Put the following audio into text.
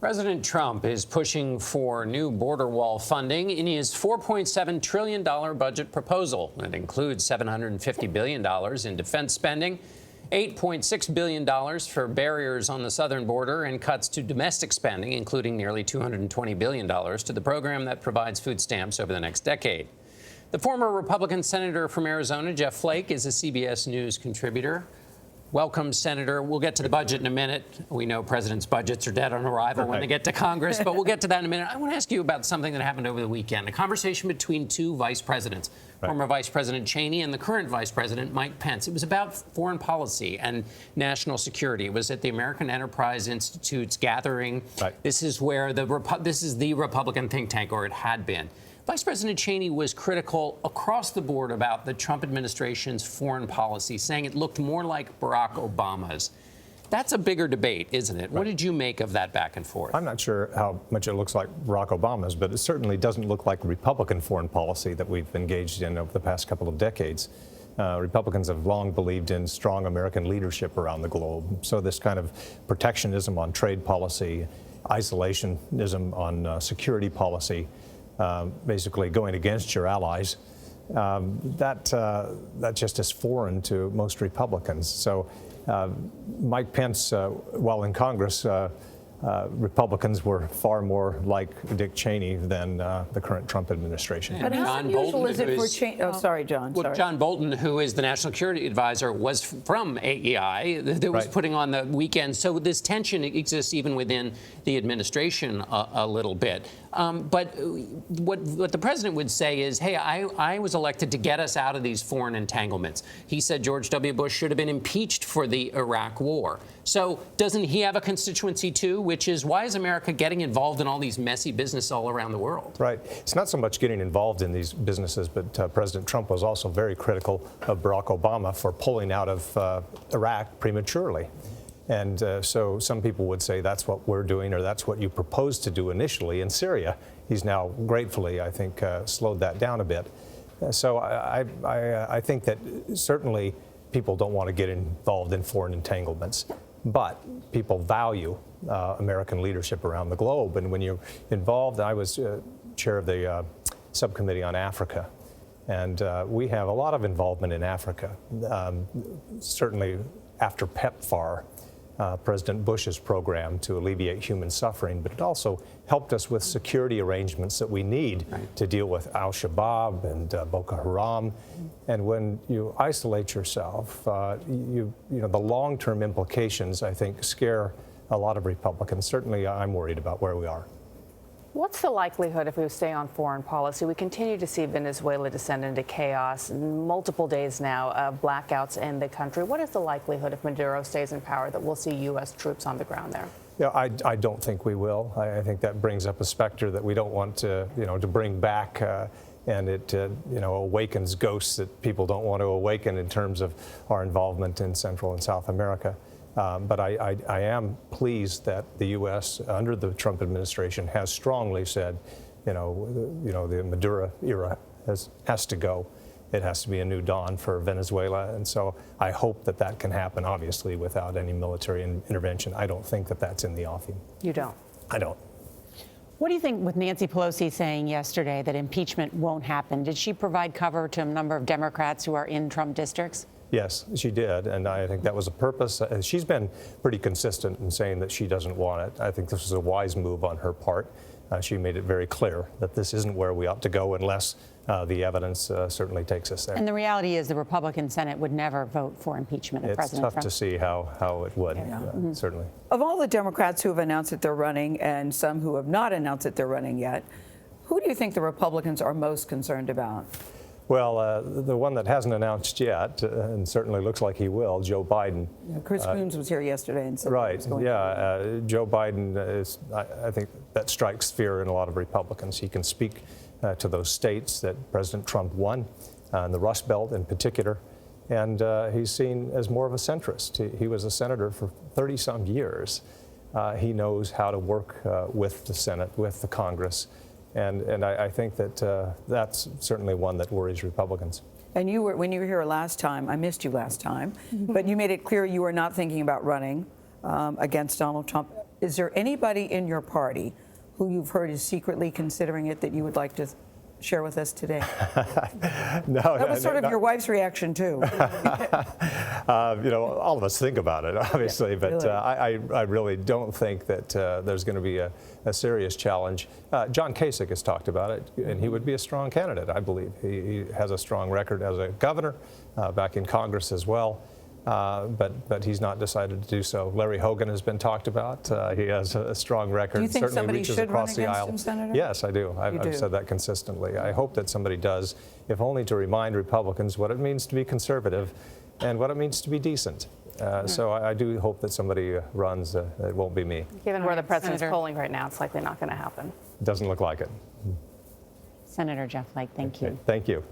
President Trump is pushing for new border wall funding in his $4.7 trillion budget proposal. It includes $750 billion in defense spending, $8.6 billion for barriers on the southern border, and cuts to domestic spending, including nearly $220 billion to the program that provides food stamps over the next decade. The former Republican senator from Arizona, Jeff Flake, is a CBS News contributor. Welcome, Senator. We'll get to the budget in a minute. We know presidents' budgets are dead on arrival when they get to Congress, but we'll get to that in a minute. I want to ask you about something that happened over the weekend, a conversation between two vice presidents, former Vice President Cheney and the current Vice President Mike Pence. It was about foreign policy and national security. It was at the American Enterprise Institute's gathering. This is where this is the Republican think tank, or it had been. Vice President Cheney was critical across the board about the Trump administration's foreign policy, saying it looked more like Barack Obama's. That's a bigger debate, isn't it? What did you make of that back and forth? I'm not sure how much it looks like Barack Obama's, but it certainly doesn't look like Republican foreign policy that we've engaged in over the past couple of decades. Republicans have long believed in strong American leadership around the globe. So this kind of protectionism on trade policy, isolationism on security policy, basically going against your allies, that just is foreign to most Republicans. So Mike Pence, while in Congress, Republicans were far more like Dick Cheney than the current Trump administration. But how unusual is it for Cheney? Oh, sorry, John. Well, John Bolton, who is the national security advisor, was from AEI that was putting on the weekend. So this tension exists even within the administration a little bit. But what the president would say is, hey, I was elected to get us out of these foreign entanglements. He said George W. Bush should have been impeached for the Iraq war. So doesn't he have a constituency, too, which is why is America getting involved in all these messy business all around the world? Right. It's not so much getting involved in these businesses, but President Trump was also very critical of Barack Obama for pulling out of Iraq prematurely. And so some people would say that's what we're doing, or that's what you proposed to do initially in Syria. He's now gratefully, I think, slowed that down a bit. So I think that certainly people don't want to get involved in foreign entanglements, but people value American leadership around the globe. And when you're involved, I was chair of the subcommittee on Africa, and we have a lot of involvement in Africa, certainly after PEPFAR. President Bush's program to alleviate human suffering, but it also helped us with security arrangements that we need to deal with al-Shabaab and Boko Haram. And when you isolate yourself, the long-term implications, I think, scare a lot of Republicans. Certainly, I'm worried about where we are. What's the likelihood if we stay on foreign policy? We continue to see Venezuela descend into chaos, multiple days now of blackouts in the country. What is the likelihood if Maduro stays in power that we'll see U.S. troops on the ground there? Yeah, I don't think we will. I think that brings up a specter that we don't want to, to bring back, and it, awakens ghosts that people don't want to awaken in terms of our involvement in Central and South America. But I am pleased that the U.S. under the Trump administration has strongly said, the Maduro era has to go. It has to be a new dawn for Venezuela. And so I hope that that can happen, obviously, without any military intervention. I don't think that that's in the offing. You don't? I don't. What do you think with Nancy Pelosi saying yesterday that impeachment won't happen? Did she provide cover to a number of Democrats who are in Trump districts? Yes, she did, and I think that was a purpose. She's been pretty consistent in saying that she doesn't want it. I think this was a wise move on her part. She made it very clear that this isn't where we ought to go unless the evidence certainly takes us there. And the reality is the Republican Senate would never vote for impeachment of President Trump. It's tough to see how it would, certainly. Of all the Democrats who have announced that they're running and some who have not announced that they're running yet, who do you think the Republicans are most concerned about? Well, the one that hasn't announced yet, and certainly looks like he will, Joe Biden. Yeah, Chris Coons was here yesterday and said Joe Biden is, I think that strikes fear in a lot of Republicans. He can speak to those states that President Trump won, and the Rust Belt in particular, and he's seen as more of a centrist. He was a senator for 30-some years. He knows how to work with the Senate, with the Congress. And I think that that's certainly one that worries Republicans. And when you were here last time, I missed you last time, but you made it clear you were not thinking about running against Donald Trump Is there anybody in your party who you've heard is secretly considering it that you would like to share with us today? No, that was sort of your wife's reaction too. All of us think about it, obviously, but really. I really don't think that there's going to be a serious challenge. John Kasich has talked about it, and he would be a strong candidate, I believe. He has a strong record as a governor, back in Congress as well. But he's not decided to do so. Larry Hogan has been talked about. He has a strong record. Do you think certainly somebody reaches should across run the against aisle. him, Senator? Yes, I do. I've do. said that consistently. I hope that somebody does, if only to remind Republicans what it means to be conservative and what it means to be decent. So I do hope that somebody runs. It won't be me. Given where the president's Senator. polling right now, it's likely not going to happen. Doesn't look like it. Senator Jeff Flake, thank you. Thank you.